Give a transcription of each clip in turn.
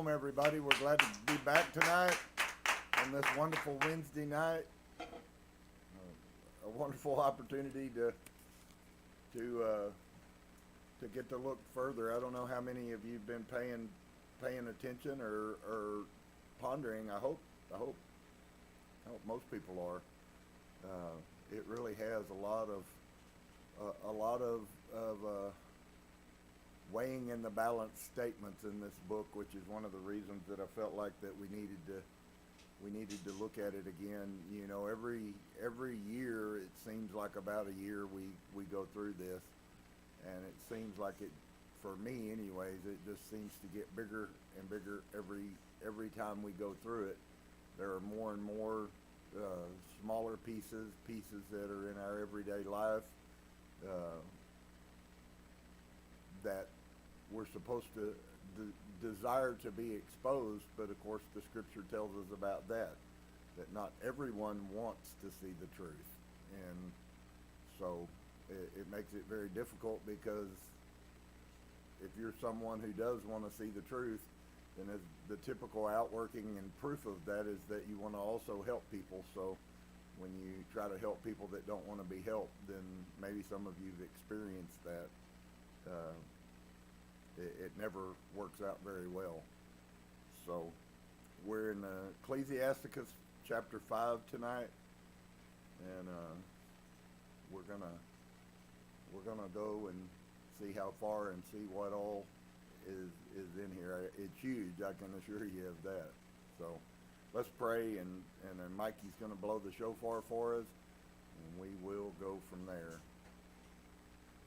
Shalom, everybody. We're glad to be back tonight on this wonderful Wednesday night. A wonderful opportunity to get to look further. I don't know how many of you've been paying attention or pondering. I hope most people are. It really has a lot of weighing in the balance statements in this book, which is one of the reasons that I felt like that we needed to look at it again. You know, every year it seems like about a year we go through this, and it seems like it, for me anyways, it just seems to get bigger and bigger every time we go through it. There are more and more smaller pieces that are in our everyday life that we're supposed to desire to be exposed, but of course the scripture tells us about that not everyone wants to see the truth, and so it makes it very difficult, because if you're someone who does want to see the truth, then as the typical outworking and proof of that is that you want to also help people. So when you try to help people that don't want to be helped, then maybe some of you've experienced that. It never works out very well. So we're in Ecclesiasticus chapter 5 tonight, and we're gonna go and see how far and see what all is in here. It's huge, I can assure you of that. So let's pray, and then Mikey's going to blow the shofar for us, and we will go from there.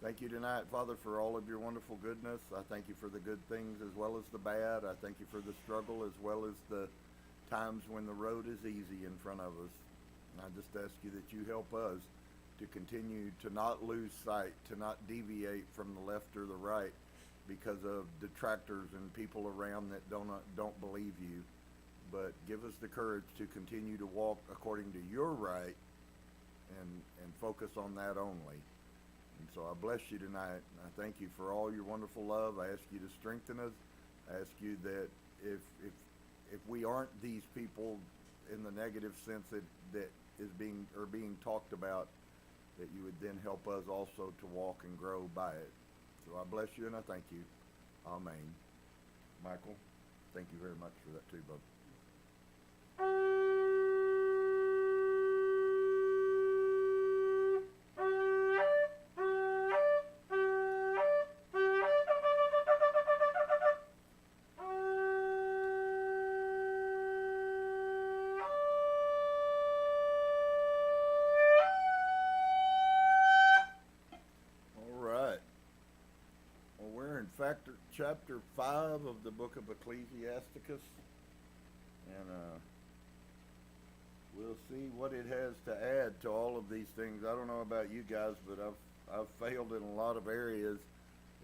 Thank you tonight, Father, for all of your wonderful goodness. I thank you for the good things as well as the bad. I thank you for the struggle as well as the times when the road is easy in front of us. And I just ask you that you help us to continue to not lose sight, to not deviate from the left or the right because of detractors and people around that don't believe you. But give us the courage to continue to walk according to your right and focus on that only. And so I bless you tonight. I thank you for all your wonderful love. I ask you to strengthen us. I ask you that if we aren't these people in the negative sense that is being talked about, that you would then help us also to walk and grow by it. So I bless you and I thank you. Amen. Michael, thank you very much for that too, bud. Chapter 5 of the book of Ecclesiasticus, and we'll see what it has to add to all of these things. I don't know about you guys, but I've failed in a lot of areas.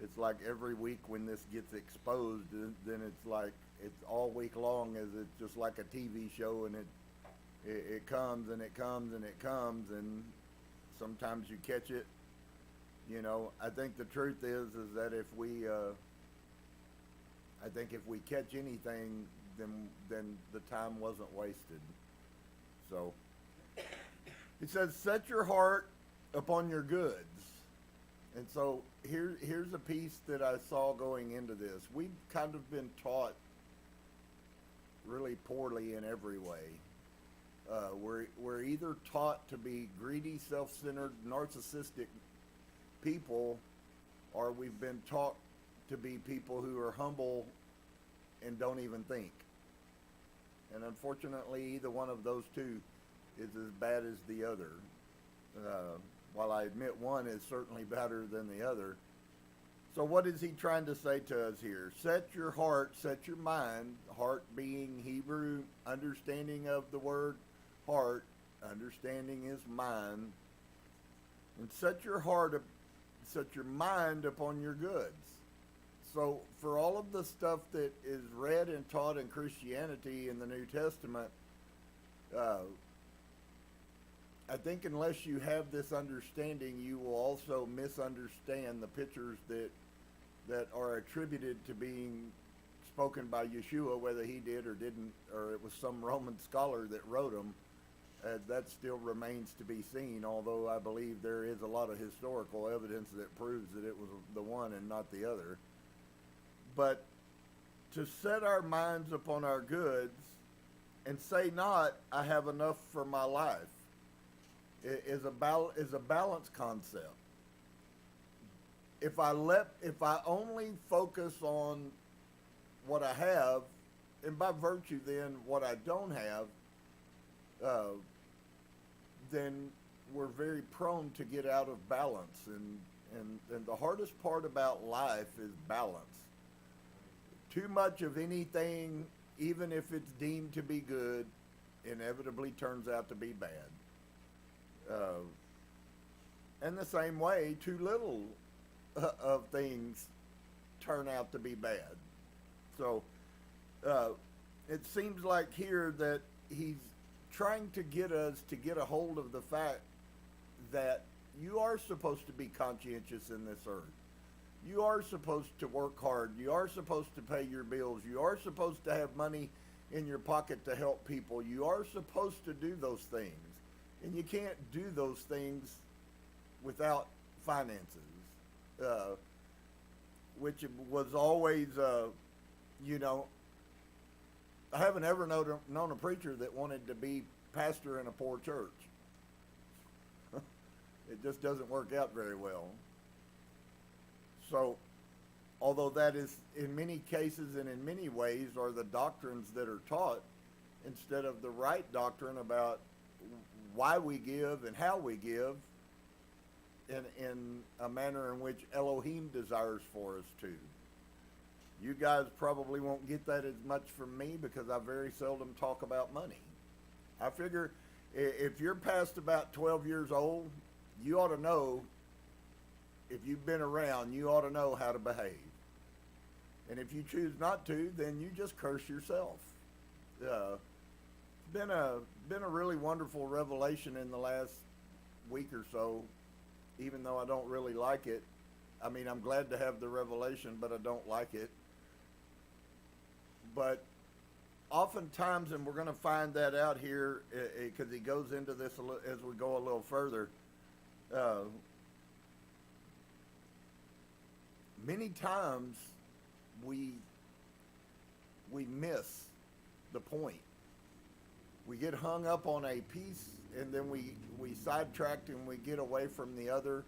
It's like every week when this gets exposed, then it's like it's all week long, as it's just like a TV show, and it comes and it comes and it comes, and sometimes you catch it. You know, I think the truth is that if we catch anything, then the time wasn't wasted. So it says, set your heart upon your goods. And so here's a piece that I saw going into this. We've kind of been taught really poorly in every way. We're either taught to be greedy, self-centered, narcissistic people, or we've been taught to be people who are humble and don't even think. And unfortunately, either one of those two is as bad as the other. While I admit one is certainly better than the other. So what is he trying to say to us here? Set your heart, set your mind, heart being Hebrew, understanding of the word heart, understanding is mind, and set your mind upon your goods. So for all of the stuff that is read and taught in Christianity in the New Testament, I think unless you have this understanding, you will also misunderstand the pictures that are attributed to being spoken by Yeshua, whether he did or didn't, or it was some Roman scholar that wrote them. That still remains to be seen, although I believe there is a lot of historical evidence that proves that it was the one and not the other. But to set our minds upon our goods and say not, I have enough for my life, is a balance concept. If I only focus on what I have, and by virtue then what I don't have, then we're very prone to get out of balance. And the hardest part about life is balance. Too much of anything, even if it's deemed to be good, inevitably turns out to be bad. And the same way, too little of things turn out to be bad. So it seems like here that he's trying to get us to get a hold of the fact that you are supposed to be conscientious in this earth. You are supposed to work hard. You are supposed to pay your bills. You are supposed to have money in your pocket to help people. You are supposed to do those things. And you can't do those things without finances, which was always, I haven't ever known a preacher that wanted to be pastor in a poor church. It just doesn't work out very well. So, although that is in many cases and in many ways are the doctrines that are taught, instead of the right doctrine about why we give and how we give in a manner in which Elohim desires for us to. You guys probably won't get that as much from me because I very seldom talk about money. I figure if you're past about 12 years old, you ought to know, if you've been around, you ought to know how to behave. And if you choose not to, then you just curse yourself. It's been a really wonderful revelation in the last week or so, even though I don't really like it. I mean, I'm glad to have the revelation, but I don't like it. But oftentimes, and we're going to find that out here because he goes into this as we go a little further, many times we miss the point. We get hung up on a piece and then we sidetrack and we get away from the other.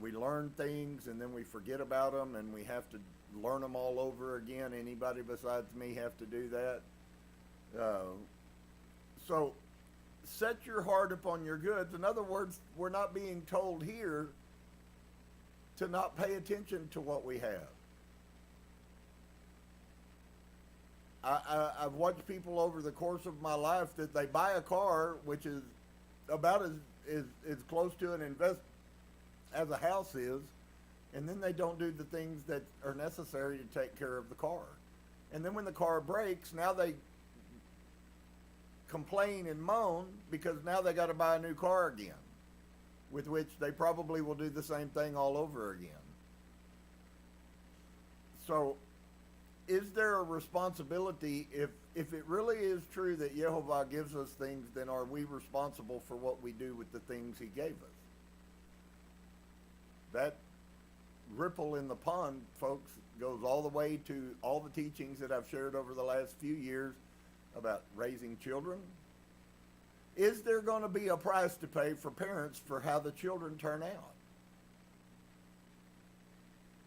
We learn things and then we forget about them and we have to learn them all over again. Anybody besides me have to do that. So set your heart upon your goods. In other words, we're not being told here to not pay attention to what we have. I've watched people over the course of my life that they buy a car, which is about as close to an investment as a house is, and then they don't do the things that are necessary to take care of the car. And then when the car breaks, now they complain and moan because now they got to buy a new car again, with which they probably will do the same thing all over again. So is there a responsibility, if it really is true that Yehovah gives us things, then are we responsible for what we do with the things he gave us? That ripple in the pond, folks, goes all the way to all the teachings that I've shared over the last few years about raising children. Is there going to be a price to pay for parents for how the children turn out?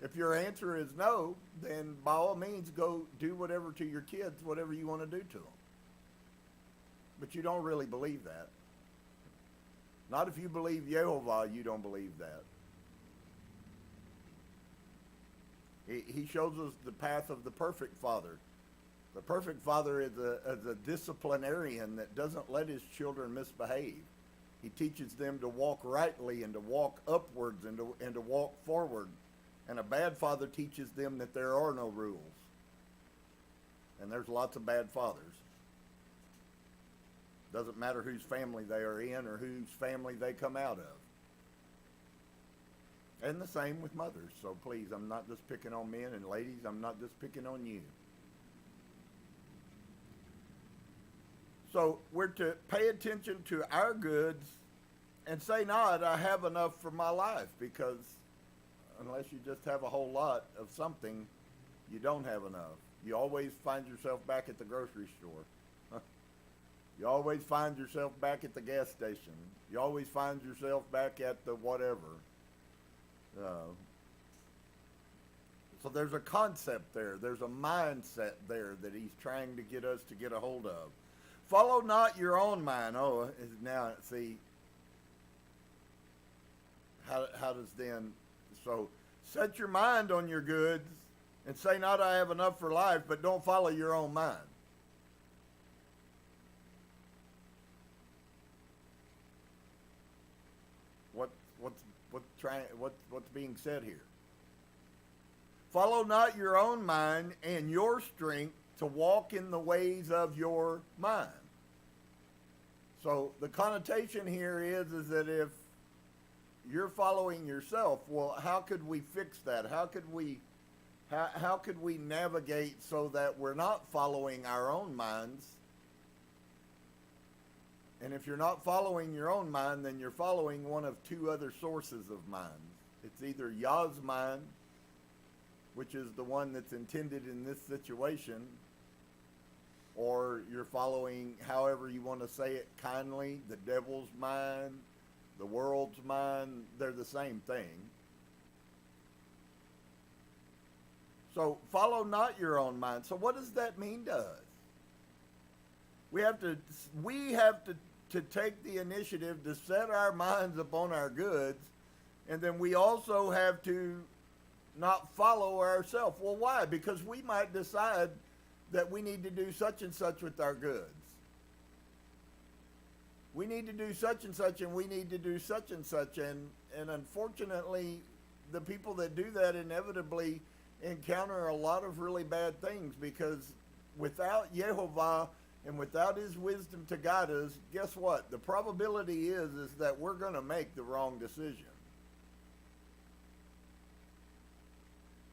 If your answer is no, then by all means go do whatever to your kids, whatever you want to do to them. But you don't really believe that. Not if you believe Yehovah, you don't believe that. He shows us the path of the perfect father. The perfect father is a disciplinarian that doesn't let his children misbehave. He teaches them to walk rightly and to walk upwards and to walk forward. And a bad father teaches them that there are no rules. And there's lots of bad fathers. Doesn't matter whose family they are in or whose family they come out of. And the same with mothers. So please, I'm not just picking on men, and ladies, I'm not just picking on you. So we're to pay attention to our goods and say not, I have enough for my life, because unless you just have a whole lot of something, you don't have enough. You always find yourself back at the grocery store. You always find yourself back at the gas station. You always find yourself back at the whatever. So there's a concept there. There's a mindset there that he's trying to get us to get a hold of. Follow not your own mind. Oh, now see, how does then, so set your mind on your goods and say not I have enough for life, but don't follow your own mind. What's being said here? Follow not your own mind and your strength to walk in the ways of your mind. So the connotation here is that if you're following yourself, well, how could we fix that? How could we navigate so that we're not following our own minds? And if you're not following your own mind, then you're following one of two other sources of mind. It's either Yah's mind, which is the one that's intended in this situation, or you're following, however you want to say it kindly, the devil's mind, the world's mind. They're the same thing. So follow not your own mind. So what does that mean to us? We have to take the initiative to set our minds upon our goods, and then we also have to not follow ourselves. Well, why? Because we might decide that we need to do such and such with our goods. We need to do such and such, and we need to do such and such, and unfortunately, the people that do that inevitably encounter a lot of really bad things, because without Yehovah and without his wisdom to guide us, guess what? The probability is that we're going to make the wrong decision.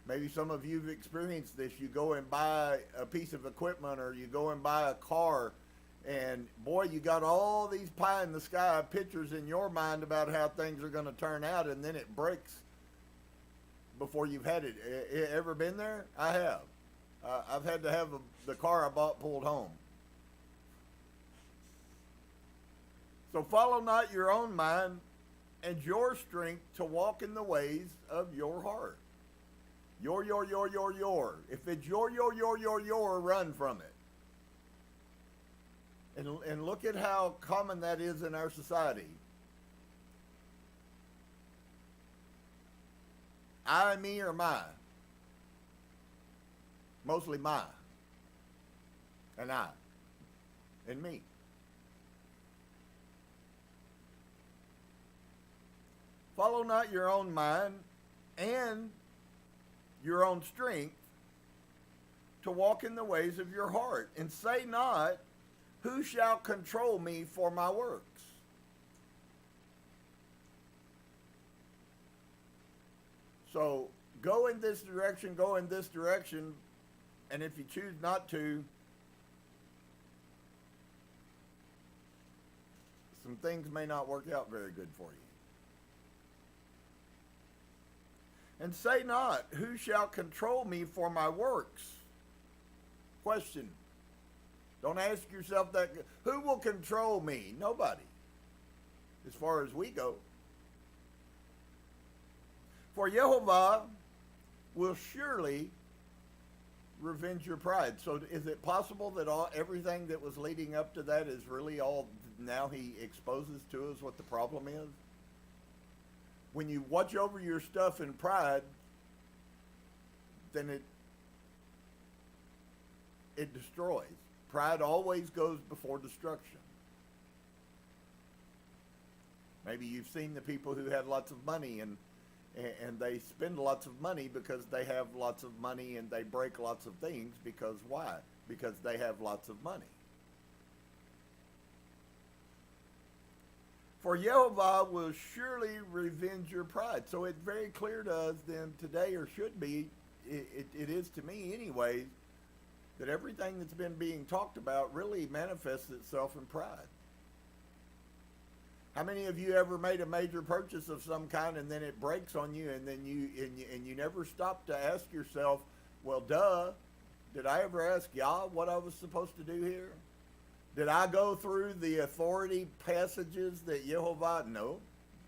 Maybe some of you have experienced this. You go and buy a piece of equipment, or you go and buy a car, and boy, you got all these pie in the sky pictures in your mind about how things are going to turn out, and then it breaks before you've had it. Ever been there? I have. I've had to have the car I bought pulled home. So follow not your own mind and your strength to walk in the ways of your heart. Your. If it's your, run from it. And look at how common that is in our society. I, me, or my? Mostly my. And I. And me. Follow not your own mind and your own strength to walk in the ways of your heart, and say not, who shall control me for my works? So go in this direction, and if you choose not to, some things may not work out very good for you. And say not, who shall control me for my works? Question. Don't ask yourself that. Who will control me? Nobody, as far as we go. For Yehovah will surely revenge your pride. So is it possible that everything that was leading up to that is really all, now he exposes to us what the problem is? When you watch over your stuff in pride, then it destroys. Pride always goes before destruction. Maybe you've seen the people who have lots of money and they spend lots of money because they have lots of money, and they break lots of things because why? Because they have lots of money. For Yehovah will surely revenge your pride. So it's very clear to us then today, or should be, it is to me anyways, that everything that's been being talked about really manifests itself in pride. How many of you ever made a major purchase of some kind and then it breaks on you, and then you never stop to ask yourself, well, duh, did I ever ask Yah what I was supposed to do here? Did I go through the authority passages that Yehovah? No,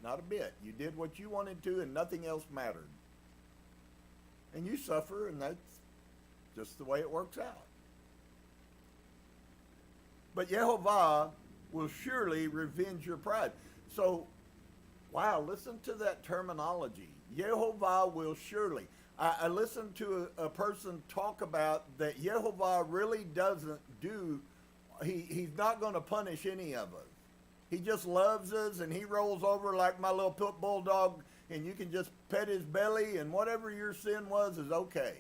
not a bit. You did what you wanted to and nothing else mattered. And you suffer, and that's just the way it works out. But Yehovah will surely revenge your pride. So, wow, listen to that terminology. Yehovah will surely. I listened to a person talk about that Yehovah really doesn't do. He's not going to punish any of us. He just loves us, and he rolls over like my little pit bulldog, and you can just pet his belly, and whatever your sin was is okay.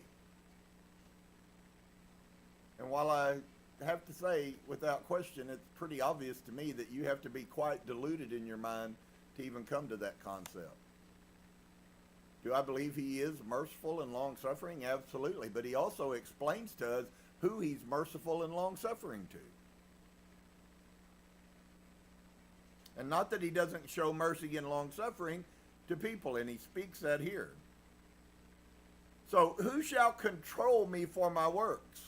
And while I have to say, without question, it's pretty obvious to me that you have to be quite deluded in your mind to even come to that concept. Do I believe he is merciful and long-suffering? Absolutely. But he also explains to us who he's merciful and long-suffering to. And not that he doesn't show mercy and long-suffering to people, and he speaks that here. So, who shall control me for my works?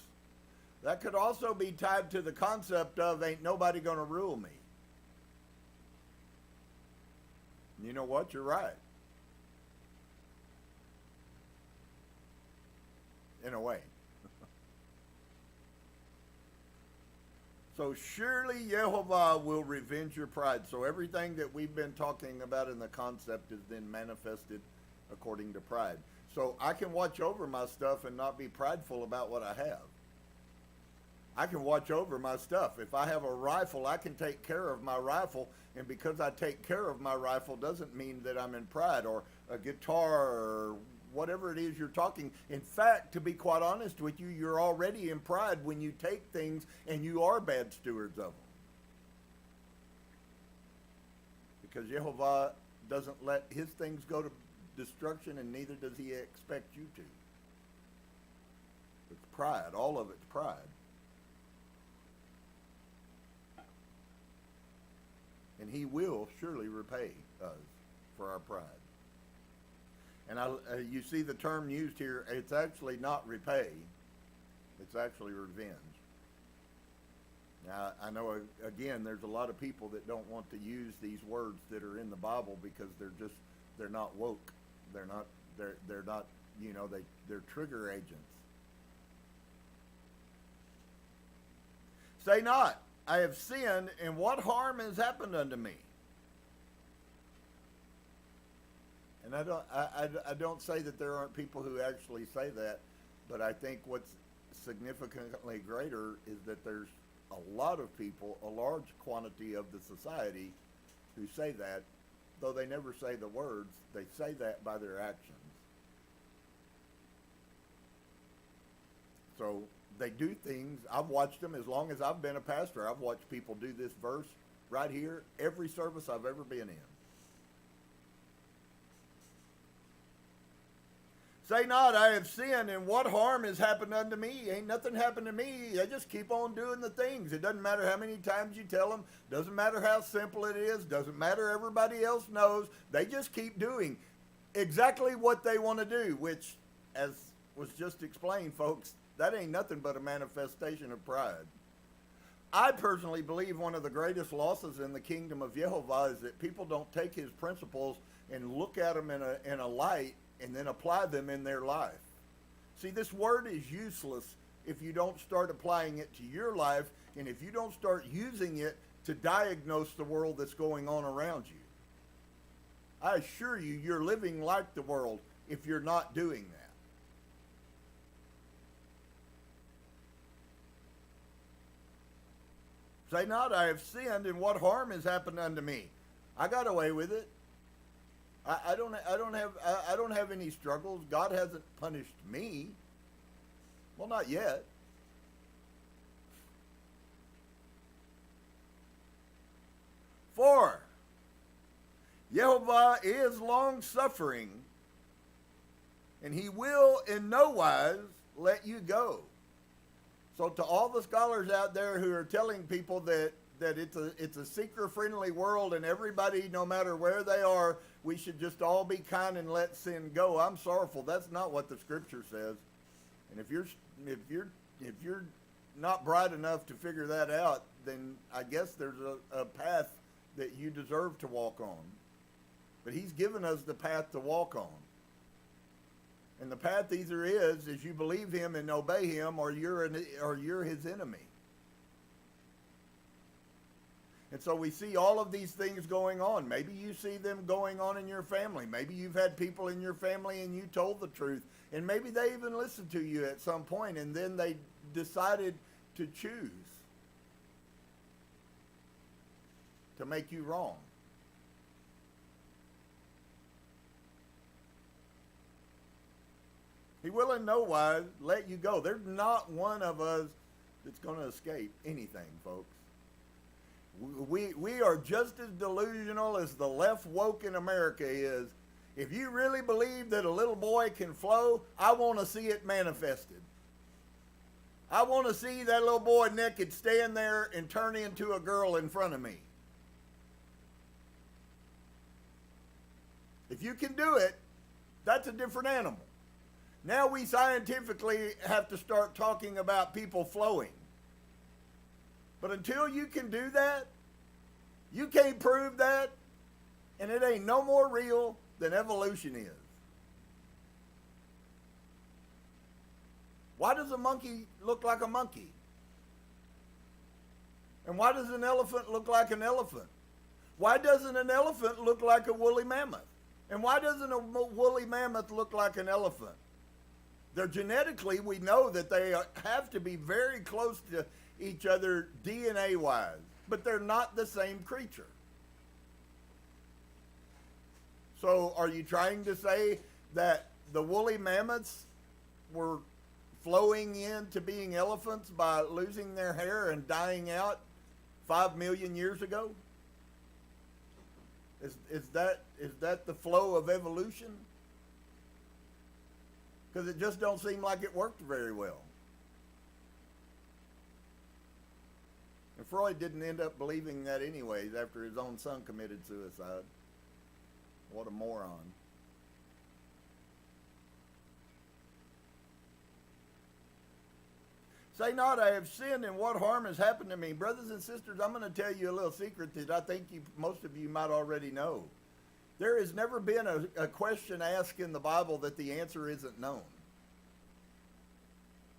That could also be tied to the concept of ain't nobody going to rule me. And you know what? You're right. In a way. So surely Yehovah will revenge your pride. So everything that we've been talking about in the concept is then manifested according to pride. So I can watch over my stuff and not be prideful about what I have. I can watch over my stuff. If I have a rifle, I can take care of my rifle. And because I take care of my rifle doesn't mean that I'm in pride, or a guitar, or whatever it is you're talking. In fact, to be quite honest with you, you're already in pride when you take things and you are bad stewards of them. Because Yehovah doesn't let his things go to destruction, and neither does he expect you to. It's pride. All of it's pride. And he will surely repay us for our pride. And you see the term used here, it's actually not repay, it's actually revenge. Now, I know, again, there's a lot of people that don't want to use these words that are in the Bible because they're not woke. They're not, they're trigger agents. Say not, I have sinned, and what harm has happened unto me? And I don't say that there aren't people who actually say that, but I think what's significantly greater is that there's a lot of people, a large quantity of the society, who say that, though they never say the words, they say that by their actions. So they do things. I've watched them as long as I've been a pastor. I've watched people do this verse right here every service I've ever been in. Say not, I have sinned, and what harm has happened unto me? Ain't nothing happened to me. They just keep on doing the things. It doesn't matter how many times you tell them. Doesn't matter how simple it is. Doesn't matter everybody else knows. They just keep doing exactly what they want to do, which, as was just explained, folks, that ain't nothing but a manifestation of pride. I personally believe one of the greatest losses in the kingdom of Yehovah is that people don't take his principles and look at them in a light and then apply them in their life. See, this word is useless if you don't start applying it to your life, and if you don't start using it to diagnose the world that's going on around you. I assure you, you're living like the world if you're not doing that. Say not, I have sinned, and what harm has happened unto me? I got away with it. I don't have any struggles. God hasn't punished me. Well, not yet. For Yehovah is long-suffering, and he will in no wise let you go. So to all the scholars out there who are telling people that it's a seeker-friendly world and everybody, no matter where they are, we should just all be kind and let sin go, I'm sorrowful. That's not what the Scripture says. And if you're not bright enough to figure that out, then I guess there's a path that you deserve to walk on. But he's given us the path to walk on. And the path either is you believe him and obey him, or you're his enemy. And so we see all of these things going on. Maybe you see them going on in your family. Maybe you've had people in your family and you told the truth. And maybe they even listened to you at some point, and then they decided to choose to make you wrong. He will in no wise let you go. There's not one of us that's going to escape anything, folks. We are just as delusional as the left woke in America is. If you really believe that a little boy can flow, I want to see it manifested. I want to see that little boy naked stand there and turn into a girl in front of me. If you can do it, that's a different animal. Now we scientifically have to start talking about people flowing. But until you can do that, you can't prove that, and it ain't no more real than evolution is. Why does a monkey look like a monkey? And why does an elephant look like an elephant? Why doesn't an elephant look like a woolly mammoth? And why doesn't a woolly mammoth look like an elephant? They're genetically, we know that they have to be very close to each other DNA-wise, but they're not the same creature. So are you trying to say that the woolly mammoths were flowing into being elephants by losing their hair and dying out 5 million years ago? Is that the flow of evolution? Because it just don't seem like it worked very well. And Freud didn't end up believing that anyways after his own son committed suicide. What a moron. Say not, I have sinned, and what harm has happened to me? Brothers and sisters, I'm going to tell you a little secret that I think most of you might already know. There has never been a question asked in the Bible that the answer isn't known.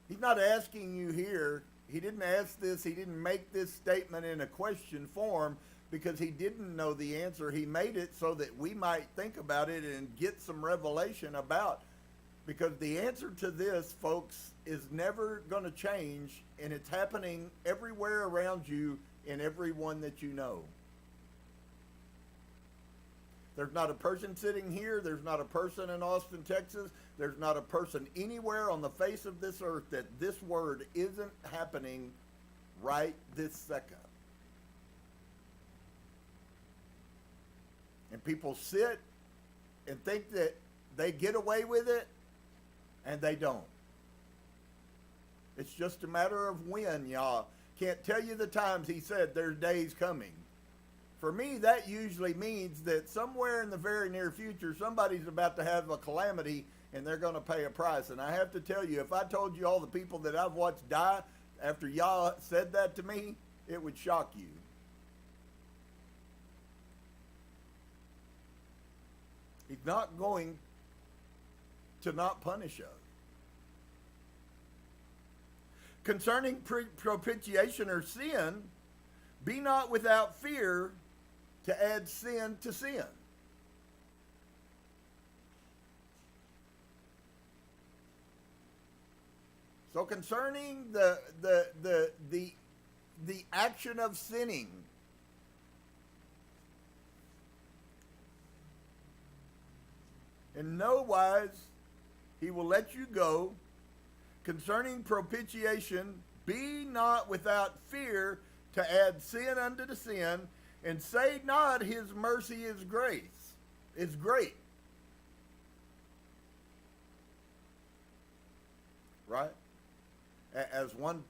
He's not asking you here. He didn't ask this. He didn't make this statement in a question form because he didn't know the answer. He made it so that we might think about it and get some revelation about. Because the answer to this, folks, is never going to change, and it's happening everywhere around you and everyone that you know. There's not a person sitting here. There's not a person in Austin, Texas. There's not a person anywhere on the face of this earth that this word isn't happening right this second. And people sit and think that they get away with it, and they don't. It's just a matter of when, y'all. Can't tell you the times he said there's days coming. For me, that usually means that somewhere in the very near future, somebody's about to have a calamity and they're going to pay a price. And I have to tell you, if I told you all the people that I've watched die after y'all said that to me, it would shock you. He's not going to not punish us. Concerning propitiation or sin, be not without fear to add sin to sin. So concerning the action of sinning, in no wise he will let you go. Concerning propitiation, be not without fear to add sin unto the sin, and say not his mercy is grace. is great. Right? As one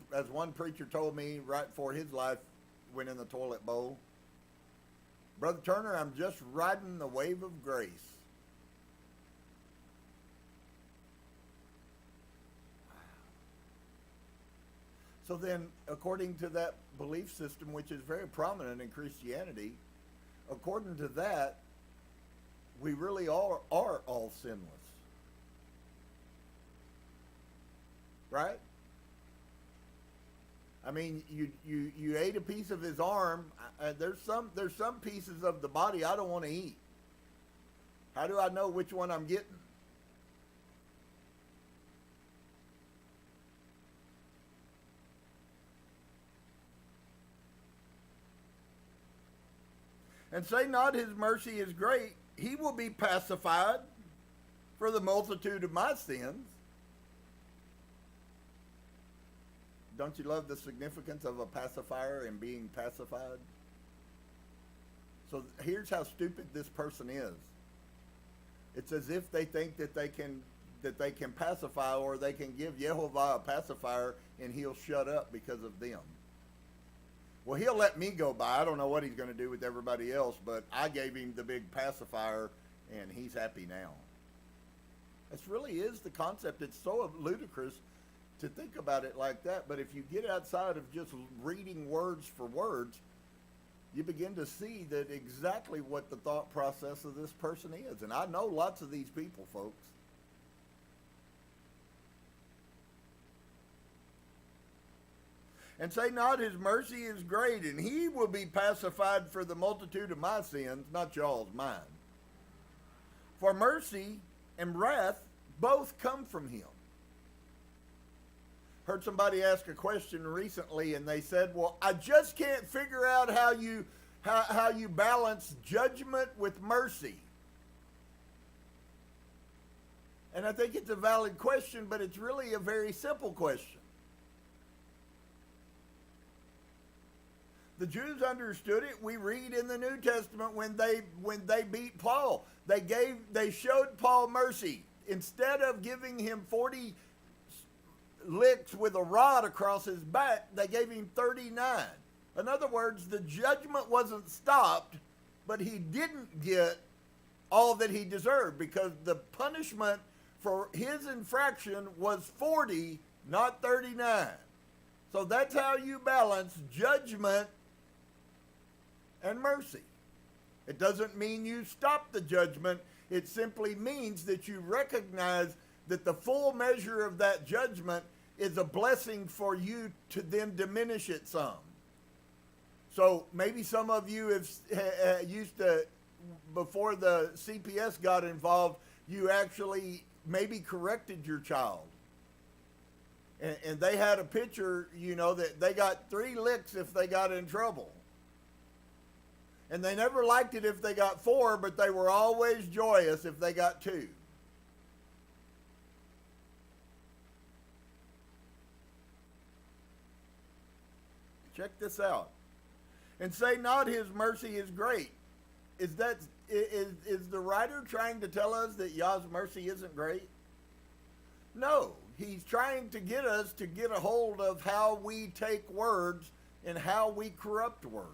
preacher told me right before his life went in the toilet bowl, Brother Turner, I'm just riding the wave of grace. So then, according to that belief system, which is very prominent in Christianity, according to that, we really are all sinless. Right? I mean, you ate a piece of his arm. There's some pieces of the body I don't want to eat. How do I know which one I'm getting? And say not his mercy is great, he will be pacified for the multitude of my sins. Don't you love the significance of a pacifier and being pacified? So here's how stupid this person is. It's as if they think that they can pacify, or they can give Yehovah a pacifier and he'll shut up because of them. Well, he'll let me go by. I don't know what he's going to do with everybody else, but I gave him the big pacifier and he's happy now. This really is the concept. It's so ludicrous to think about it like that, but if you get outside of just reading words for words, you begin to see that exactly what the thought process of this person is. And I know lots of these people, folks. And say not his mercy is great, and he will be pacified for the multitude of my sins, not y'all's, mine. For mercy and wrath both come from him. Heard somebody ask a question recently, and they said, well, I just can't figure out how you balance judgment with mercy. And I think it's a valid question, but it's really a very simple question. The Jews understood it. We read in the New Testament when they beat Paul, they showed Paul mercy. Instead of giving him 40 licks with a rod across his back, they gave him 39. In other words, the judgment wasn't stopped, but he didn't get all that he deserved, because the punishment for his infraction was 40, not 39. So that's how you balance judgment and mercy. It doesn't mean you stop the judgment. It simply means that you recognize that the full measure of that judgment is a blessing for you to then diminish it some. So maybe some of you have used to, before the CPS got involved, you actually maybe corrected your child. And they had a picture, that they got 3 licks if they got in trouble. And they never liked it if they got 4, but they were always joyous if they got 2. Check this out. And say not his mercy is great. Is the writer trying to tell us that Yah's mercy isn't great? No. He's trying to get us to get a hold of how we take words and how we corrupt words.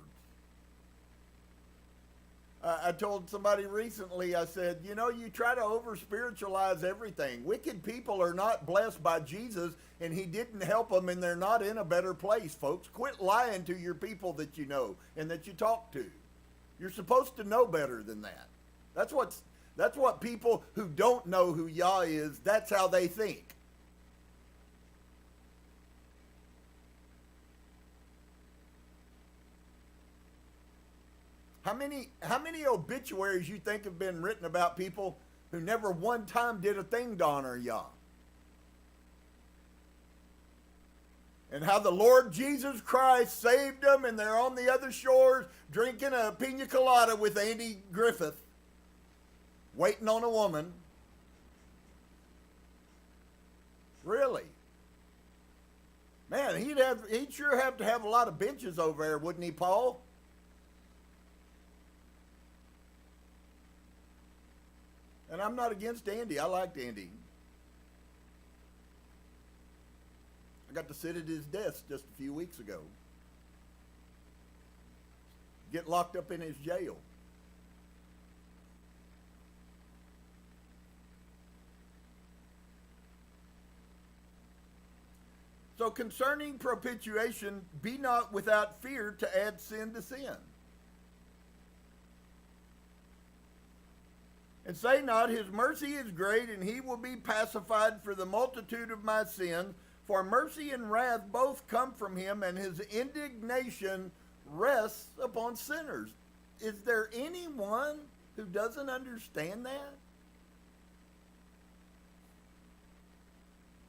I told somebody recently, I said, you try to over-spiritualize everything. Wicked people are not blessed by Jesus, and he didn't help them, and they're not in a better place, folks. Quit lying to your people that you know and that you talk to. You're supposed to know better than that. That's what people who don't know who Yah is, that's how they think. How many obituaries you think have been written about people who never one time did a thing to honor Yah? And how the Lord Jesus Christ saved them, and they're on the other shores drinking a pina colada with Andy Griffith, waiting on a woman. Really? Man, he'd sure have to have a lot of benches over there, wouldn't he, Paul? And I'm not against Andy. I liked Andy. I got to sit at his desk just a few weeks ago. Get locked up in his jail. So concerning propitiation, be not without fear to add sin to sin. And say not, his mercy is great, and he will be pacified for the multitude of my sins. For mercy and wrath both come from him, and his indignation rests upon sinners. Is there anyone who doesn't understand that?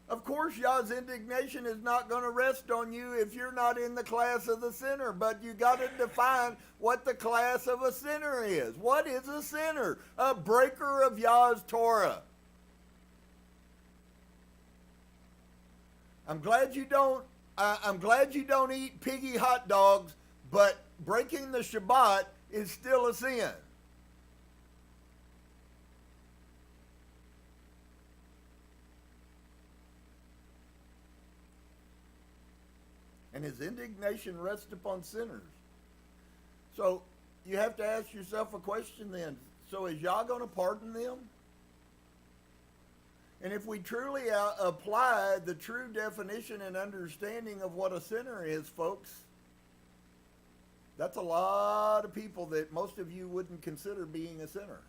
Of course, Yah's indignation is not going to rest on you if you're not in the class of the sinner, but you got to define what the class of a sinner is. What is a sinner? A breaker of Yah's Torah. I'm glad you don't eat piggy hot dogs, but breaking the Shabbat is still a sin. And his indignation rests upon sinners. So you have to ask yourself a question then. So is Yah going to pardon them? And if we truly apply the true definition and understanding of what a sinner is, folks, that's a lot of people that most of you wouldn't consider being a sinner.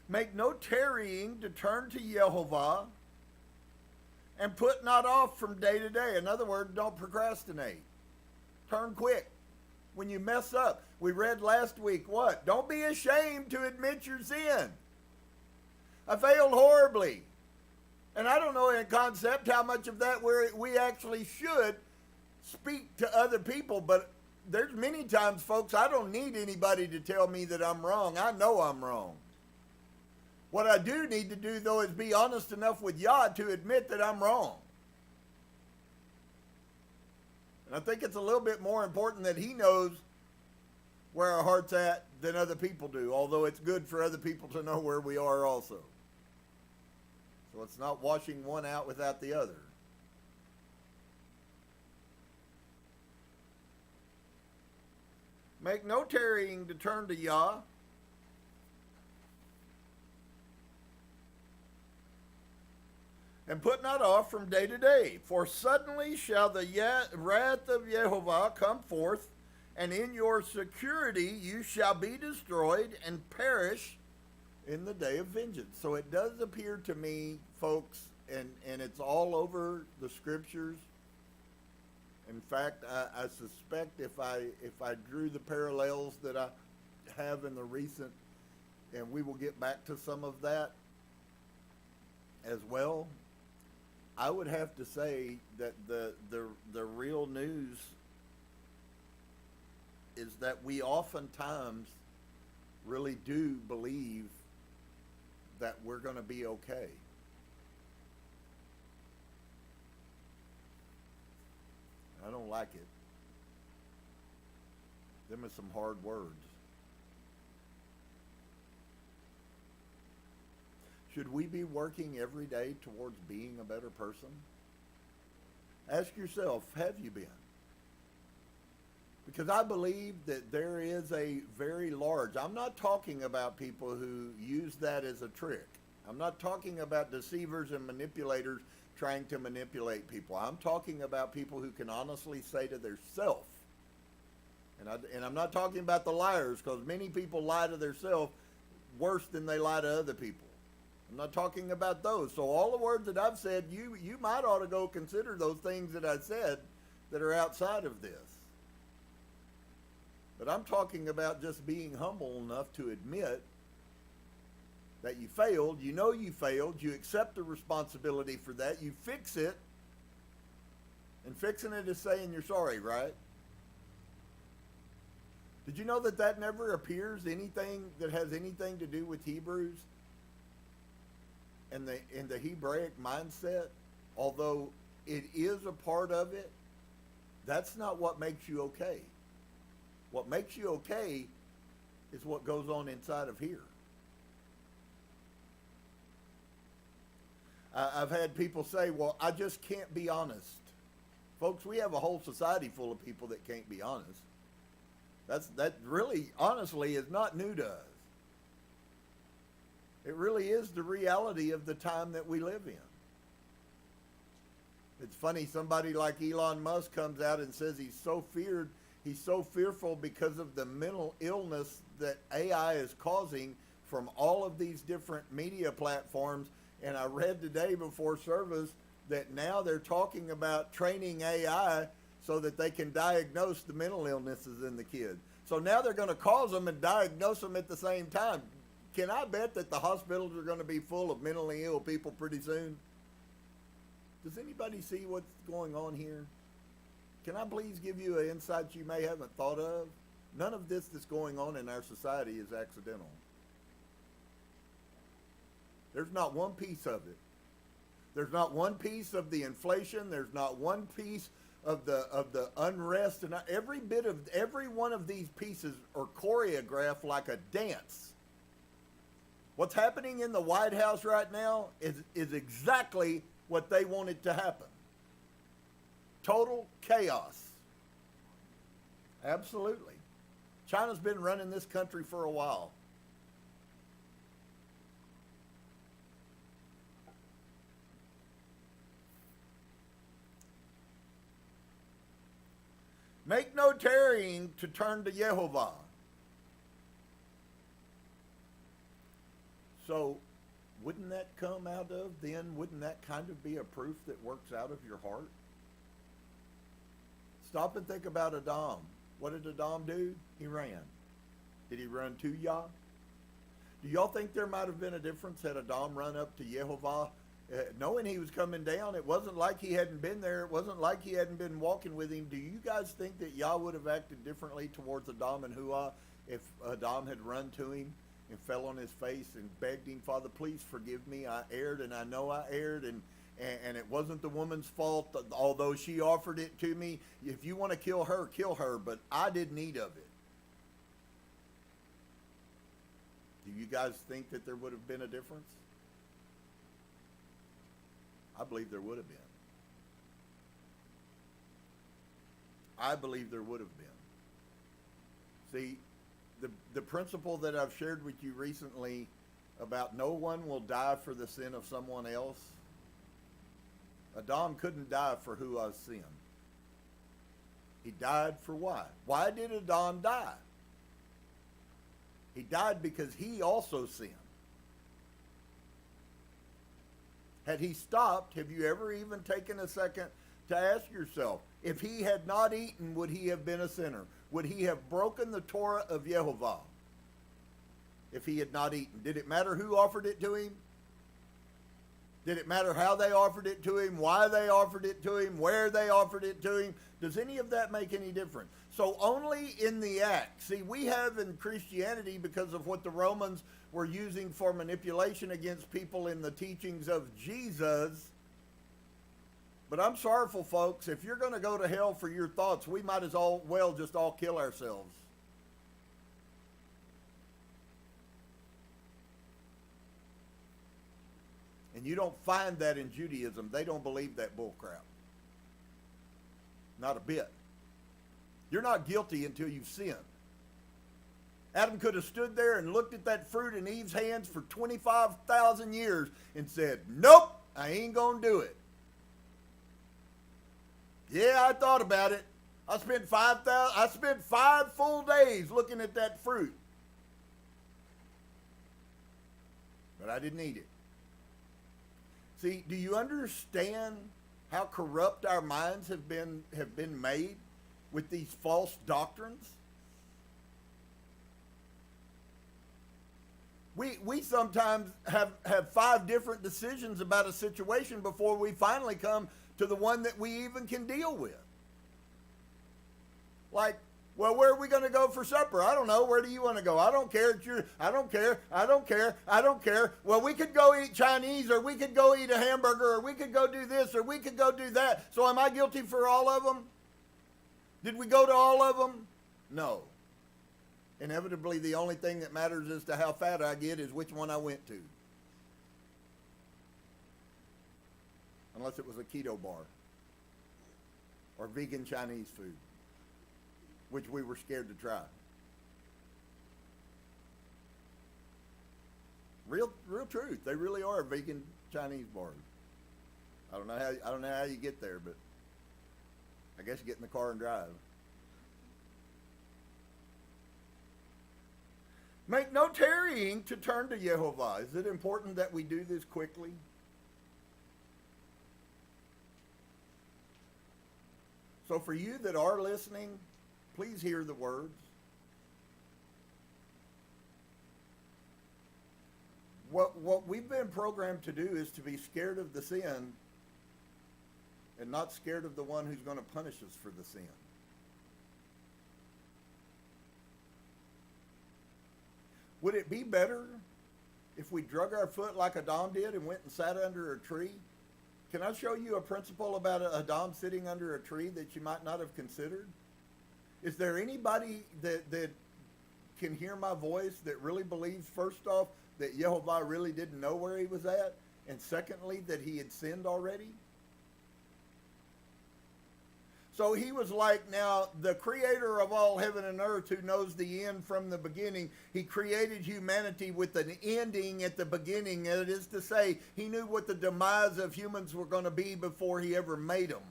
Make no tarrying to turn to Yehovah, and put not off from day to day. In other words, don't procrastinate. Turn quick. When you mess up, we read last week what? Don't be ashamed to admit your sin. I failed horribly. And I don't know in concept how much of that we actually should speak to other people, but there's many times, folks, I don't need anybody to tell me that I'm wrong. I know I'm wrong. What I do need to do, though, is be honest enough with Yah to admit that I'm wrong. And I think it's a little bit more important that he knows where our heart's at than other people do, although it's good for other people to know where we are also. So it's not washing one out without the other. Make no tarrying to turn to Yah. And put not off from day to day, for suddenly shall the wrath of Yehovah come forth, and in your security you shall be destroyed and perish in the day of vengeance. So it does appear to me, folks, and it's all over the scriptures. In fact, I suspect if I drew the parallels that I have in the recent, and we will get back to some of that as well, I would have to say that the real news is that we oftentimes really do believe that we're going to be okay. I don't like it. Them are some hard words. Should we be working every day towards being a better person? Ask yourself, have you been? Because I believe that there is a very large, I'm not talking about people who use that as a trick. I'm not talking about deceivers and manipulators trying to manipulate people. I'm talking about people who can honestly say to their self, and I'm not talking about the liars, because many people lie to their self worse than they lie to other people. I'm not talking about those. So all the words that I've said, you might ought to go consider those things that I said that are outside of this. But I'm talking about just being humble enough to admit that you failed. You know you failed. You accept the responsibility for that. You fix it. And fixing it is saying you're sorry, right? Did you know that never appears anything that has anything to do with Hebrews? In the Hebraic mindset, although it is a part of it, That's not what makes you okay. What makes you okay is what goes on inside of here. I've had people say, well, I just can't be honest. Folks, we have a whole society full of people that can't be honest. That really, honestly, is not new to us. It really is the reality of the time that we live in. It's funny, somebody like Elon Musk comes out and says he's so fearful because of the mental illness that AI is causing from all of these different media platforms. And I read today before service that now they're talking about training AI so that they can diagnose the mental illnesses in the kids. So now they're going to cause them and diagnose them at the same time. Can I bet that the hospitals are going to be full of mentally ill people pretty soon? Does anybody see what's going on here? Can I please give you an insight you may haven't thought of? None of this that's going on in our society is accidental. There's not one piece of it. There's not one piece of the inflation. There's not one piece of the unrest, and every one of these pieces are choreographed like a dance. What's happening in the White House right now is exactly what they wanted to happen. Total chaos. Absolutely. China's been running this country for a while. Make no tarrying to turn to Yehovah. So, wouldn't that come out of then? Wouldn't that kind of be a proof that works out of your heart? Stop and think about Adam. What did Adam do? He ran. Did he run to Yah? Do y'all think there might have been a difference had Adam run up to Yehovah? Knowing he was coming down, it wasn't like he hadn't been there. It wasn't like he hadn't been walking with him. Do you guys think that Yah would have acted differently towards Adam and Huah if Adam had run to him and fell on his face and begged him, Father, please forgive me. I erred, and I know I erred, and it wasn't the woman's fault, although she offered it to me. If you want to kill her, but I didn't eat of it. Do you guys think that there would have been a difference? I believe there would have been. I believe there would have been. See, the principle that I've shared with you recently about no one will die for the sin of someone else, Adam couldn't die for Huah's sin. He died for why? Why did Adam die? He died because he also sinned. Had he stopped, have you ever even taken a second to ask yourself, if he had not eaten, would he have been a sinner? Would he have broken the Torah of Yehovah if he had not eaten? Did it matter who offered it to him? Did it matter how they offered it to him, why they offered it to him, where they offered it to him? Does any of that make any difference? So only in the act. See, we have in Christianity, because of what the Romans were using for manipulation against people in the teachings of Jesus. But I'm sorrowful, folks, if you're going to go to hell for your thoughts, we might as well just all kill ourselves. And you don't find that in Judaism. They don't believe that bull crap. Not a bit. You're not guilty until you've sinned. Adam could have stood there and looked at that fruit in Eve's hands for 25,000 years and said, nope, I ain't going to do it. Yeah, I thought about it. I spent 5 full days looking at that fruit. But I didn't eat it. See, do you understand how corrupt our minds have been made with these false doctrines? We sometimes have 5 different decisions about a situation before we finally come to the one that we even can deal with. Like, well, where are we going to go for supper? I don't know. Where do you want to go? I don't care. I don't care. I don't care. I don't care. Well, we could go eat Chinese, or we could go eat a hamburger, or we could go do this, or we could go do that. So am I guilty for all of them? Did we go to all of them? No. Inevitably, the only thing that matters as to how fat I get is which one I went to. Unless it was a keto bar or vegan Chinese food, which we were scared to try. Real truth. They really are vegan Chinese bars. I don't know how you get there, but I guess you get in the car and drive. Make no tarrying to turn to Yehovah. Is it important that we do this quickly? So for you that are listening, please hear the words. What we've been programmed to do is to be scared of the sin and not scared of the one who's going to punish us for the sin. Would it be better if we drug our foot like Adam did and went and sat under a tree? Can I show you a principle about Adam sitting under a tree that you might not have considered? Is there anybody that can hear my voice that really believes, first off, that Yehovah really didn't know where he was at, and secondly, that he had sinned already? So he was like, now, the creator of all heaven and earth who knows the end from the beginning, he created humanity with an ending at the beginning. That is to say, he knew what the demise of humans were going to be before he ever made them.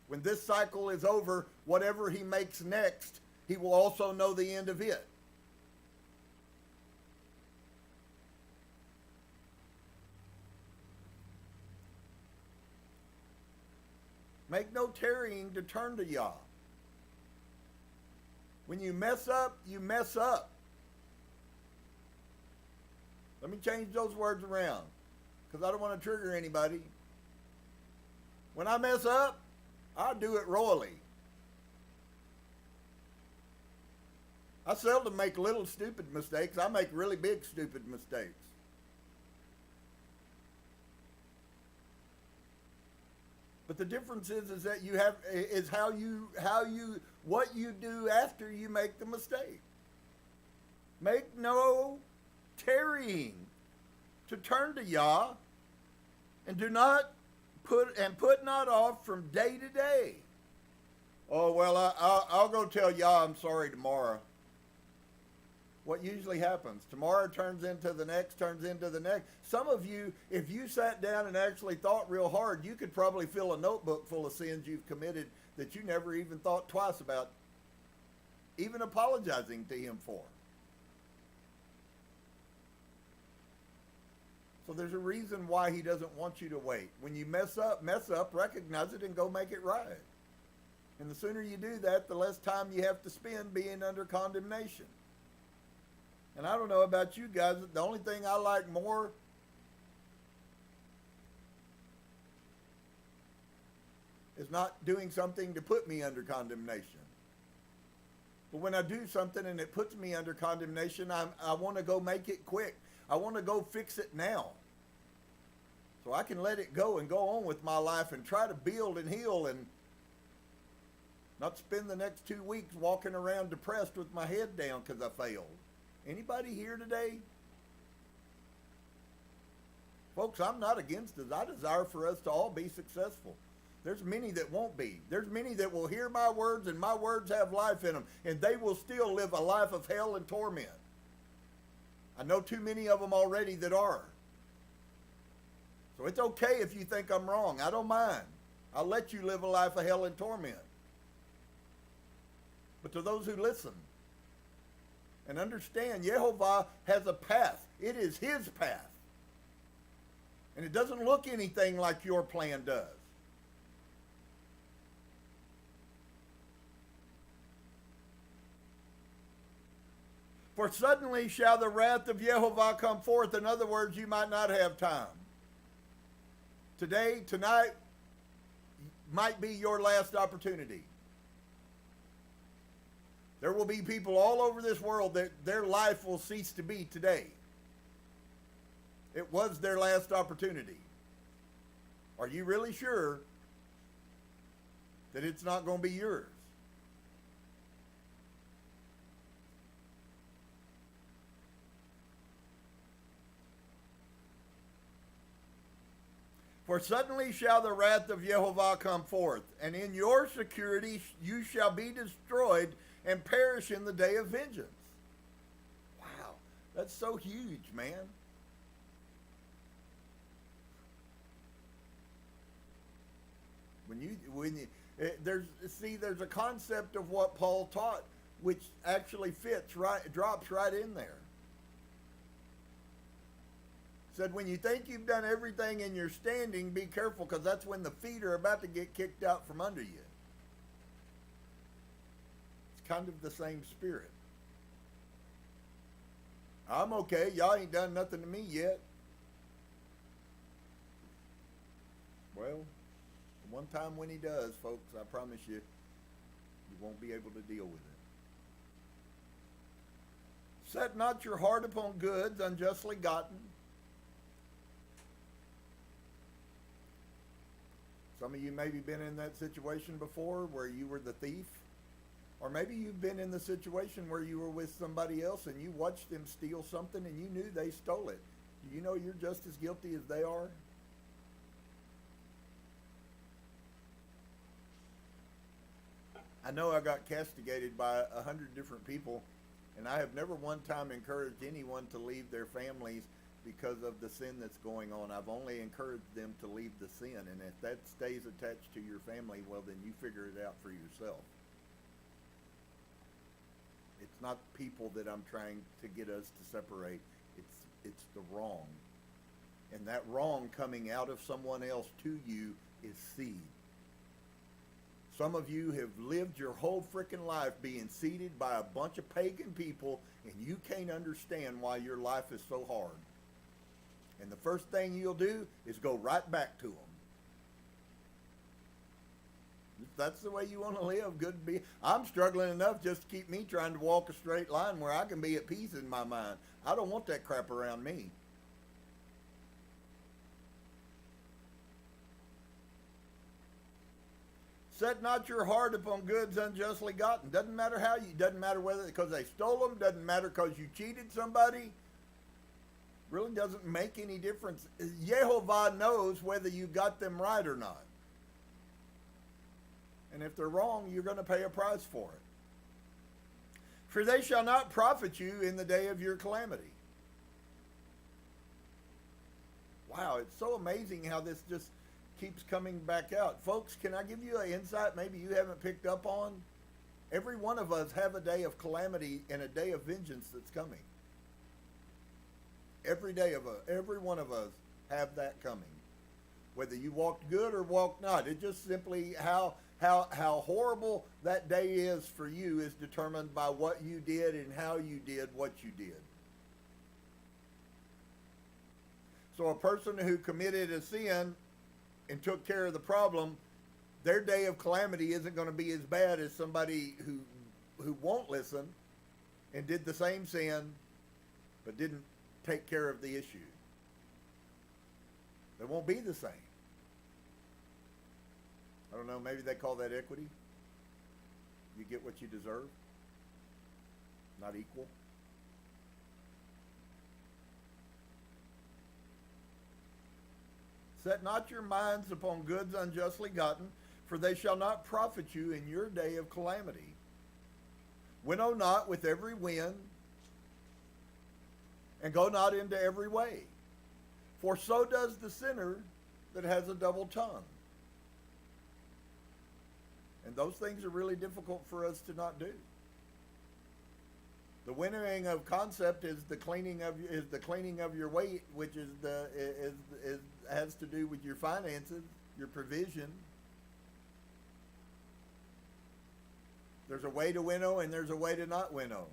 When this cycle is over, whatever he makes next, he will also know the end of it. Make no tarrying to turn to Yah. When you mess up, you mess up. Let me change those words around, because I don't want to trigger anybody. When I mess up, I do it royally. I seldom make little stupid mistakes. I make really big stupid mistakes. But the difference is that what you do after you make the mistake. Make no tarrying to turn to Yah, and put not off from day to day. Oh, well, I'll go tell Yah I'm sorry tomorrow. What usually happens? Tomorrow turns into the next, turns into the next. Some of you, if you sat down and actually thought real hard, you could probably fill a notebook full of sins you've committed that you never even thought twice about even apologizing to him for. So there's a reason why he doesn't want you to wait. When you mess up, recognize it and go make it right. And the sooner you do that, the less time you have to spend being under condemnation. And I don't know about you guys, the only thing I like more is not doing something to put me under condemnation. But when I do something and it puts me under condemnation, I want to go make it quick. I want to go fix it now. So I can let it go and go on with my life and try to build and heal and not spend the next 2 weeks walking around depressed with my head down because I failed. Anybody here today? Folks, I'm not against it. I desire for us to all be successful. There's many that won't be. There's many that will hear my words and my words have life in them, and they will still live a life of hell and torment. I know too many of them already that are. So it's okay if you think I'm wrong. I don't mind. I'll let you live a life of hell and torment. But to those who listen and understand, Yehovah has a path. It is his path. And it doesn't look anything like your plan does. For suddenly shall the wrath of Yehovah come forth. In other words, you might not have time. Today, tonight, might be your last opportunity. There will be people all over this world that their life will cease to be today. It was their last opportunity. Are you really sure that it's not going to be yours. For suddenly shall the wrath of Yehovah come forth, and in your security you shall be destroyed and perish in the day of vengeance. Wow, that's so huge, man. There's a concept of what Paul taught, which actually drops right in there. Said, when you think you've done everything in your standing, be careful, because that's when the feet are about to get kicked out from under you. It's kind of the same spirit. I'm okay. Y'all ain't done nothing to me yet. Well, the one time when he does, folks, I promise you, you won't be able to deal with it. Set not your heart upon goods unjustly gotten. Some of you maybe been in that situation before where you were the thief. Or maybe you've been in the situation where you were with somebody else and you watched them steal something and you knew they stole it. Do you know you're just as guilty as they are? I know I got castigated by 100 different people, and I have never one time encouraged anyone to leave their families because of the sin that's going on. I've only encouraged them to leave the sin, and if that stays attached to your family, well, then you figure it out for yourself. It's not people that I'm trying to get us to separate. It's the wrong. And that wrong coming out of someone else to you is seed. Some of you have lived your whole freaking life being seeded by a bunch of pagan people, and you can't understand why your life is so hard. And the first thing you'll do is go right back to them. If that's the way you want to live, good to be. I'm struggling enough just to keep me trying to walk a straight line where I can be at peace in my mind. I don't want that crap around me. Set not your heart upon goods unjustly gotten. Doesn't matter how you, doesn't matter whether because they stole them, doesn't matter because you cheated somebody. Really doesn't make any difference. Yehovah knows whether you got them right or not. And if they're wrong, you're going to pay a price for it. For they shall not profit you in the day of your calamity. Wow, it's so amazing how this just keeps coming back out. Folks, can I give you an insight maybe you haven't picked up on? Every one of us have a day of calamity and a day of vengeance that's coming. Every one of us have that coming. Whether you walked good or walked not. It just simply how horrible that day is for you is determined by what you did and how you did what you did. So a person who committed a sin and took care of the problem, their day of calamity isn't going to be as bad as somebody who won't listen and did the same sin but didn't take care of the issue. They won't be the same. I don't know, maybe they call that equity. You get what you deserve. Not equal. Set not your minds upon goods unjustly gotten, for they shall not profit you in your day of calamity. Winnow not with every wind, and go not into every way. For so does the sinner that has a double tongue. And those things are really difficult for us to not do. The winnowing of concept is the cleaning of your weight, which has to do with your finances, your provision. There's a way to winnow and there's a way to not winnow.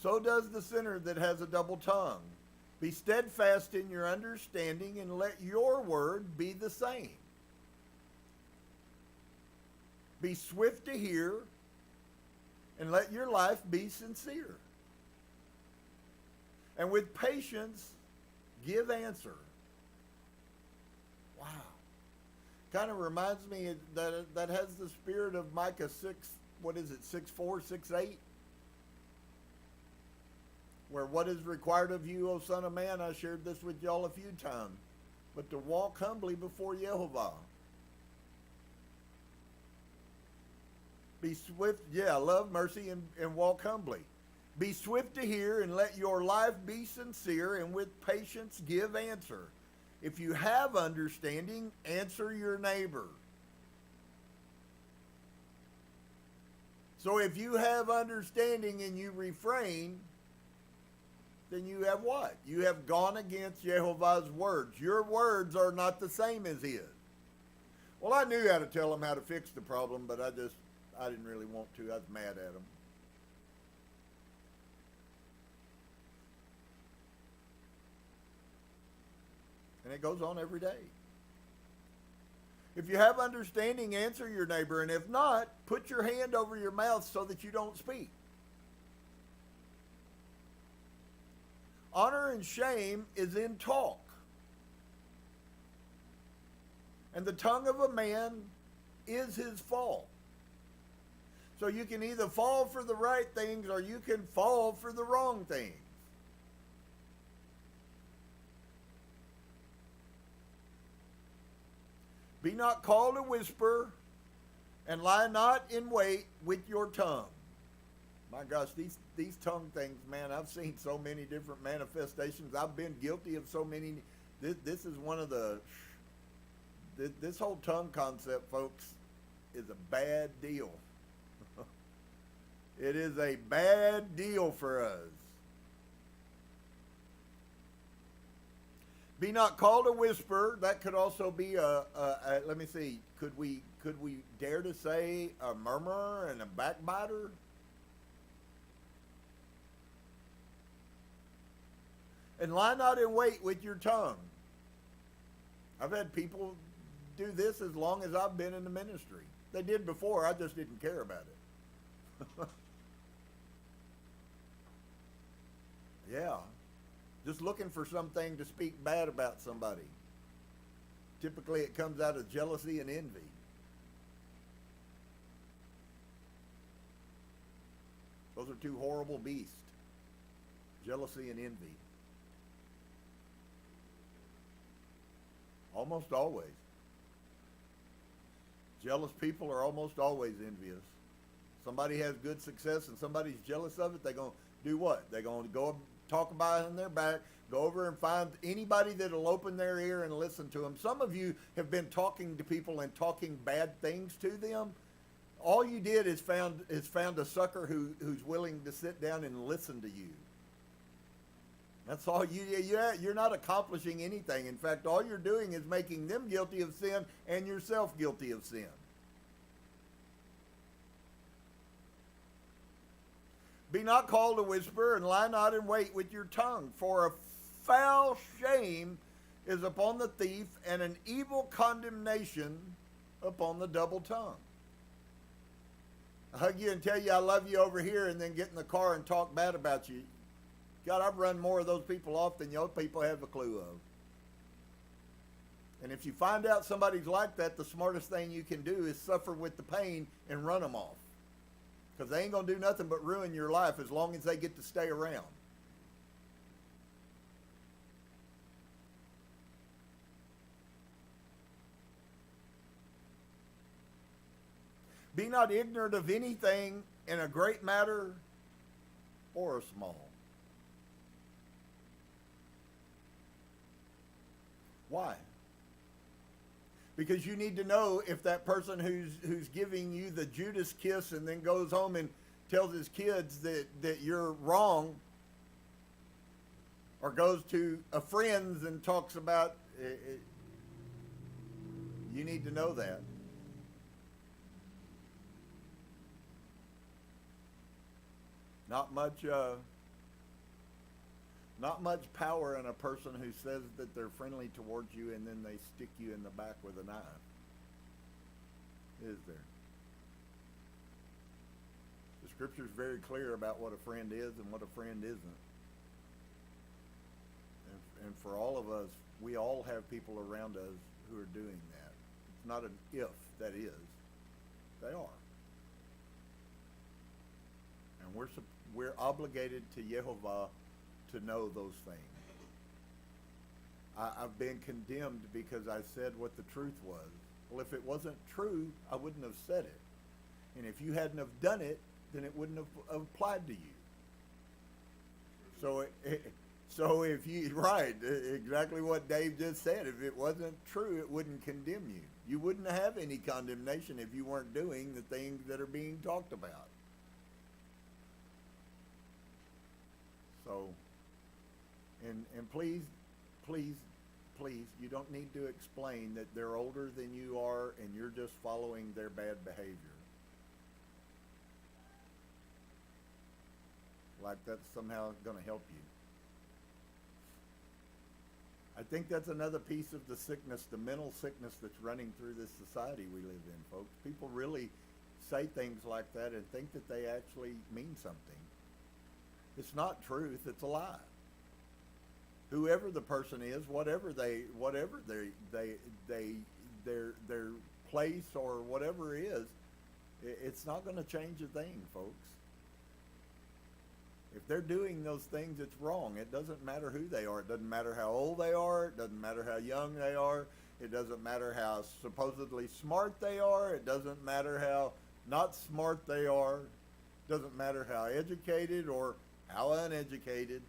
So does the sinner that has a double tongue. Be steadfast in your understanding and let your word be the same. Be swift to hear and let your life be sincere. And with patience give answer. Kind of reminds me that has the spirit of Micah 6, what is it, 6:4, 6:8? Where what is required of you, O Son of Man, I shared this with y'all a few times, but to walk humbly before Yehovah. Be swift, love mercy and walk humbly. Be swift to hear and let your life be sincere, and with patience give answer. If you have understanding, answer your neighbor. So if you have understanding and you refrain, then you have what? You have gone against Yehovah's words. Your words are not the same as his. Well, I knew how to tell him how to fix the problem, but I didn't really want to. I was mad at him. And it goes on every day. If you have understanding, answer your neighbor, and if not, put your hand over your mouth so that you don't speak. Honor and shame is in talk, and the tongue of a man is his fall. So you can either fall for the right things or you can fall for the wrong things. Be not called to whisper, and lie not in wait with your tongue. My gosh, these tongue things, man, I've seen so many different manifestations. I've been guilty of so many. This is one of the, this whole tongue concept, folks, is a bad deal. It is a bad deal for us. Be not called a whisper. That could also be let me see. Could we dare to say a murmurer and a backbiter? And lie not in wait with your tongue. I've had people do this as long as I've been in the ministry. They did before. I just didn't care about it. Yeah. Just looking for something to speak bad about somebody. Typically it comes out of jealousy and envy. Those are two horrible beasts. Jealousy and envy. Almost always. Jealous people are almost always envious. Somebody has good success and somebody's jealous of it, they're going to do what? They're going to go talk about it in their back, go over and find anybody that'll open their ear and listen to them. Some of you have been talking to people and talking bad things to them. All you did is found a sucker who's willing to sit down and listen to you. That's all you're not accomplishing anything. In fact, all you're doing is making them guilty of sin and yourself guilty of sin. Be not called to whisper, and lie not in wait with your tongue, for a foul shame is upon the thief, and an evil condemnation upon the double tongue. I hug you and tell you I love you over here, and then get in the car and talk bad about you. God, I've run more of those people off than your people have a clue of. And if you find out somebody's like that, the smartest thing you can do is suffer with the pain and run them off. Because they ain't going to do nothing but ruin your life as long as they get to stay around. Be not ignorant of anything in a great matter or a small. Why? Because you need to know if that person who's giving you the Judas kiss and then goes home and tells his kids that you're wrong, or goes to a friend's and talks about it, you need to know that. Not much power in a person who says that they're friendly towards you and then they stick you in the back with a knife. Is there? The scripture is very clear about what a friend is and what a friend isn't. And for all of us, we all have people around us who are doing that. It's not an if that is. They are. And we're obligated to Yehovah to know those things. I've been condemned because I said what the truth was. Well, if it wasn't true, I wouldn't have said it. And if you hadn't have done it, then it wouldn't have applied to you. So if you, right, exactly what Dave just said. If it wasn't true, it wouldn't condemn you. You wouldn't have any condemnation if you weren't doing the things that are being talked about. So, and please, you don't need to explain that they're older than you are and you're just following their bad behavior. Like that's somehow going to help you. I think that's another piece of the sickness, the mental sickness that's running through this society we live in, folks. People really say things like that and think that they actually mean something. It's not truth, it's a lie. Whoever the person is, whatever their place or whatever is, it's not going to change a thing, folks. If they're doing those things, it's wrong. It doesn't matter who they are. It doesn't matter how old they are. It doesn't matter how young they are. It doesn't matter how supposedly smart they are. It doesn't matter how not smart they are. It doesn't matter how educated or how uneducated.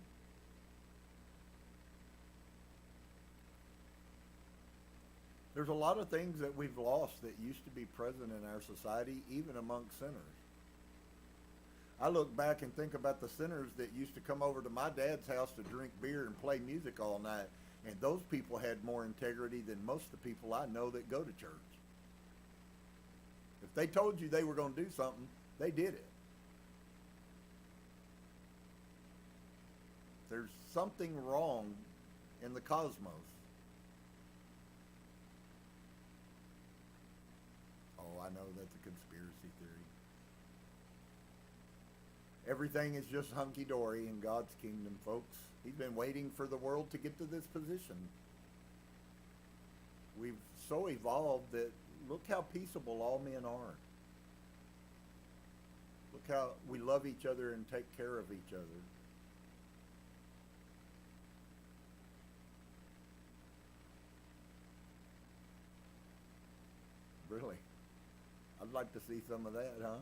There's a lot of things that we've lost that used to be present in our society, even amongst sinners. I look back and think about the sinners that used to come over to my dad's house to drink beer and play music all night, and those people had more integrity than most of the people I know that go to church. If they told you they were going to do something, they did it. There's something wrong in the cosmos. Oh, I know that's a conspiracy theory. Everything is just hunky-dory in God's kingdom, folks. He's been waiting for the world to get to this position. We've so evolved that look how peaceable all men are. Look how we love each other and take care of each other. Really? I'd like to see some of that, huh?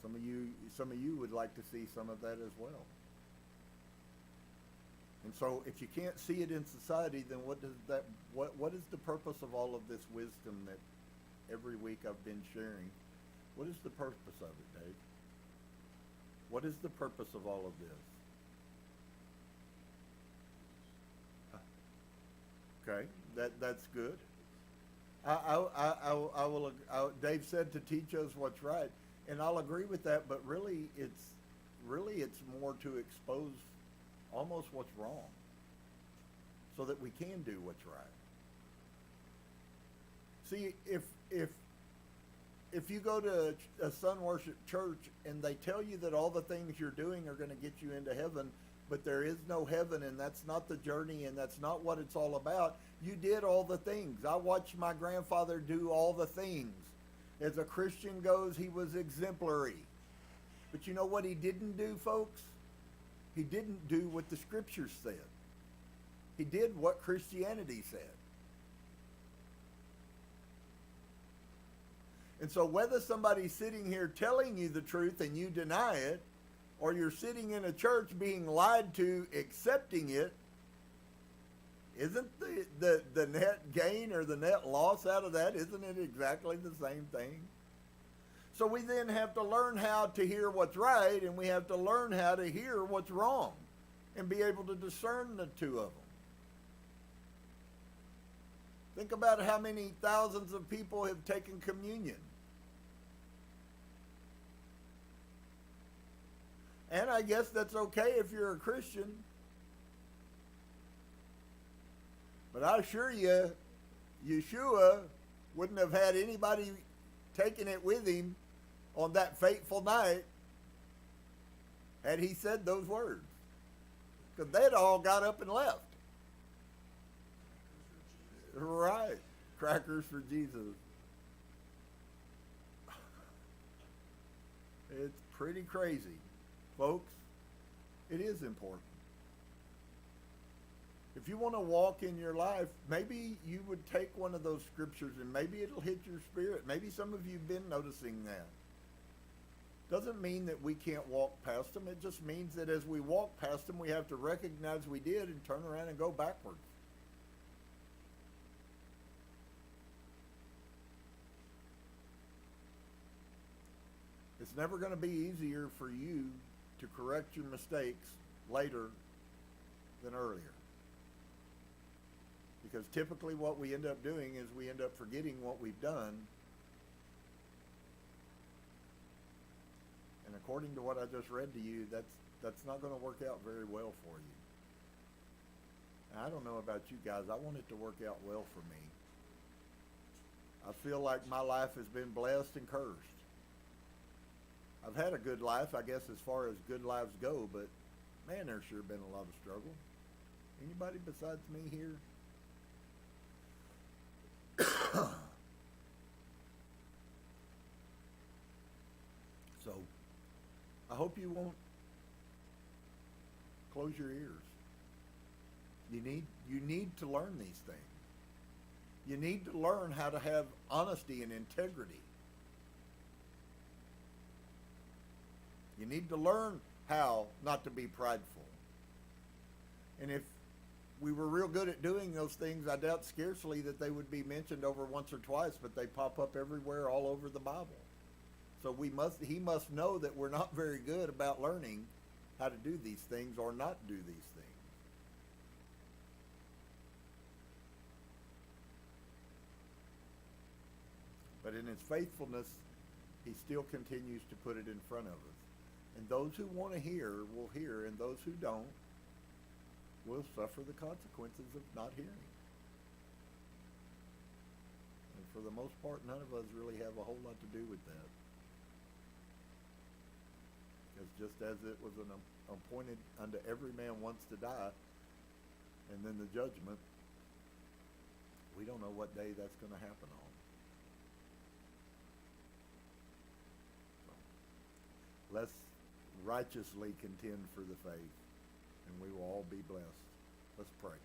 Some of you would like to see some of that as well. And so if you can't see it in society, then what is the purpose of all of this wisdom that every week I've been sharing? What is the purpose of it, Dave? What is the purpose of all of this? Okay, that's good. Dave said to teach us what's right. And I'll agree with that, but really it's more to expose almost what's wrong so that we can do what's right. See, if you go to a Sun Worship church and they tell you that all the things you're doing are going to get you into heaven, but there is no heaven and that's not the journey and that's not what it's all about, you did all the things. I watched my grandfather do all the things. As a Christian goes, he was exemplary. But you know what he didn't do, folks? He didn't do what the scriptures said. He did what Christianity said. And so whether somebody's sitting here telling you the truth and you deny it, or you're sitting in a church being lied to, accepting it, isn't the net gain or the net loss out of that, isn't it exactly the same thing? So we then have to learn how to hear what's right, and we have to learn how to hear what's wrong and be able to discern the two of them. Think about how many thousands of people have taken communion. And I guess that's okay if you're a Christian. But I assure you, Yeshua wouldn't have had anybody taking it with him on that fateful night had he said those words. Because they'd all got up and left. Right. crackers for Jesus. It's pretty crazy. Folks, it is important. If you want to walk in your life, maybe you would take one of those scriptures and maybe it'll hit your spirit. Maybe some of you have been noticing that. Doesn't mean that we can't walk past them. It just means that as we walk past them, we have to recognize we did and turn around and go backwards. It's never going to be easier for you to correct your mistakes later than earlier. Because typically what we end up doing is we end up forgetting what we've done. And according to what I just read to you, that's not going to work out very well for you. And I don't know about you guys. I want it to work out well for me. I feel like my life has been blessed and cursed. I've had a good life, I guess, as far as good lives go, but man, there's sure been a lot of struggle. Anybody besides me here? So, I hope you won't close your ears. You need to learn these things. You need to learn how to have honesty and integrity. You need to learn how not to be prideful. And if we were real good at doing those things, I doubt scarcely that they would be mentioned over once or twice, but they pop up everywhere all over the Bible. So he must know that we're not very good about learning how to do these things or not do these things. But in his faithfulness, he still continues to put it in front of us. And those who want to hear will hear, and those who don't will suffer the consequences of not hearing. And for the most part, none of us really have a whole lot to do with that. Because just as it was appointed unto every man once to die, and then the judgment, we don't know what day that's going to happen on. So, let's righteously contend for the faith, and we will all be blessed. Let's pray.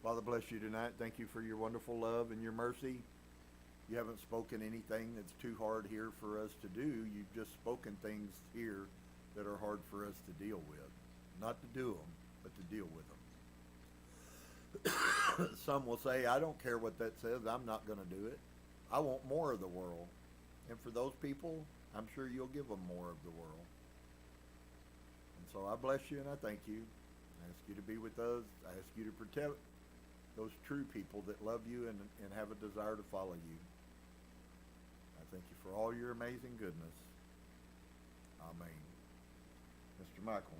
Father, bless you tonight. Thank you for your wonderful love and your mercy. You haven't spoken anything that's too hard here for us to do. You've just spoken things here that are hard for us to deal with. Not to do them, but to deal with them. Some will say, I don't care what that says. I'm not going to do it. I want more of the world. And for those people, I'm sure you'll give them more of the world. And so I bless you and I thank you. I ask you to be with us. I ask you to protect those true people that love you and have a desire to follow you. I thank you for all your amazing goodness. Amen. Mr. Michael.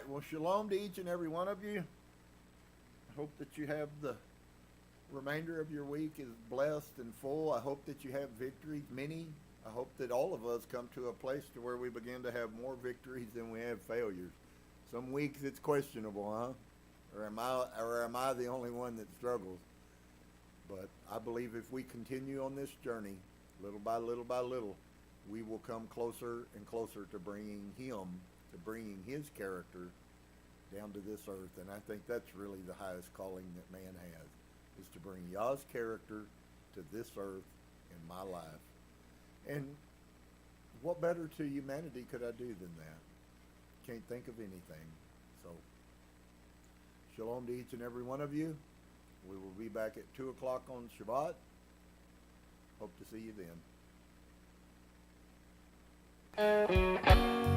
Well, shalom to each and every one of you. I hope that you have the remainder of your week is blessed and full. I hope that you have victories, many. I hope that all of us come to a place to where we begin to have more victories than we have failures. Some weeks it's questionable, huh? Or am I the only one that struggles? But I believe if we continue on this journey, little by little by little, we will come closer and closer to bringing his character down to this earth. And I think that's really the highest calling that man has, is to bring Yah's character to this earth in my life. And what better to humanity could I do than that? Can't think of anything. So, shalom to each and every one of you. We will be back at 2 o'clock on Shabbat. Hope to see you then.